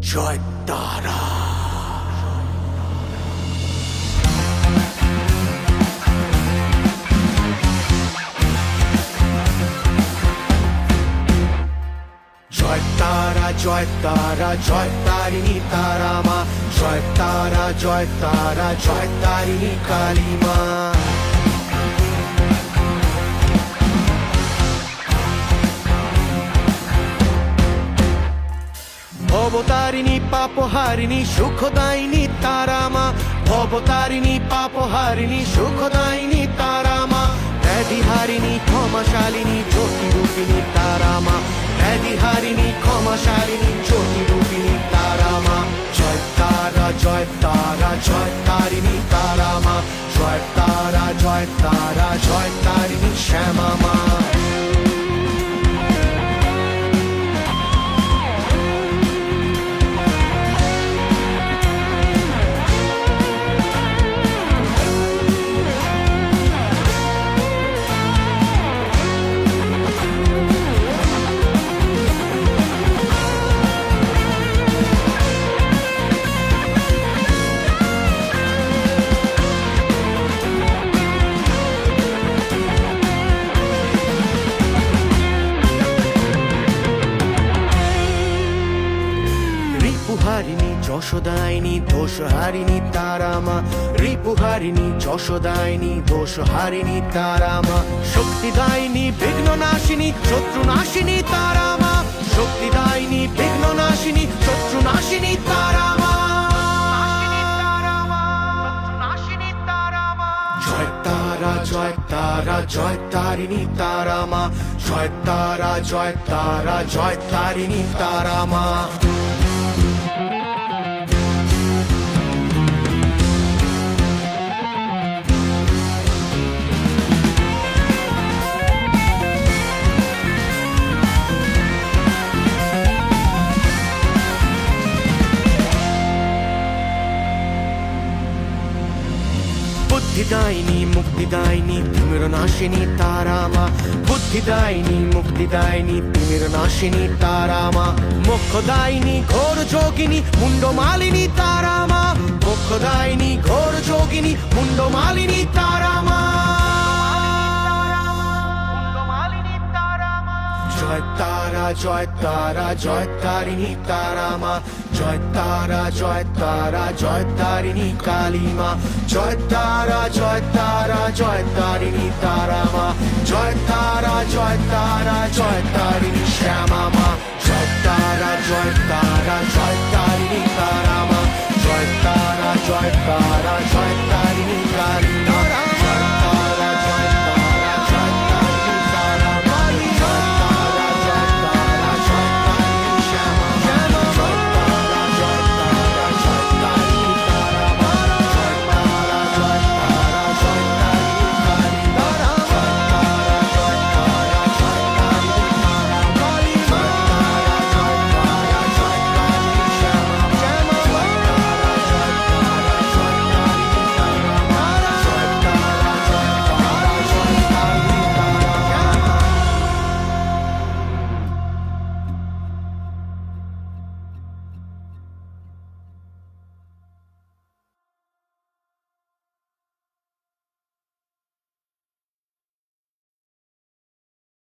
জয় তারা। জয় তারা জয় তারা জয় তারিণী তারা মা, জয় তারা জয় তারা জয় তারিণী কালী মা। ভবতারিণী পাপহারিণী সুখদায়িনী তারা মা, ভবতারিণী পাপহারিণী সুখদায়িনী তারা মা। ব্যাধিহারিণী ক্ষমাশালিনী জ্যোতিরূপিণী তারা মা, ব্যাধিহারিণী ক্ষমাশালিনী জ্যোতিরূপিণী তারা মা। জয় তারা জয় তারা জয় তারিণী তারা মা, জয় তারা জয় তারা জয় তারিণী শ্যামা মা। রিপুহারিণী যশোদায়িনী দোষহারিণী তারা মা, রিপুহারিণী যশোদায়িনী দোষহারিণী তারা মা। শক্তিদায়িনী বিঘ্ননাশিনী শত্রুনাশিনী তারা মা, শক্তিদায়িনী বিঘ্ননাশিনী শত্রুনাশিনী তারা মা। জয় তারা জয় তারা জয় তারিণী তারা মা, জয় তারা জয় তারা জয় তারিণী তারা মা। বুদ্ধিদায়িনী মুক্তিদায়িনী তিমিরনাশিনী তারা মা, বুদ্ধিদায়িনী মুক্তিদায়িনী তিমিরনাশিনী তারা মা। মোক্ষদায়িনী ঘোর যোগিনী মুন্ডমালিনী তারা মা, মোক্ষদায়িনী ঘোর যোগিনী মুন্ডমালিনী তারা মা। জয় তারা জয় তারা জয় তারিণী তারা মা, জয় তারা জয় তারা জয় তারিণী কালী মা। জয় তারা জয় তারা জয় তারিণী তারা মা, জয় তারা জয় তারা জয় তারা।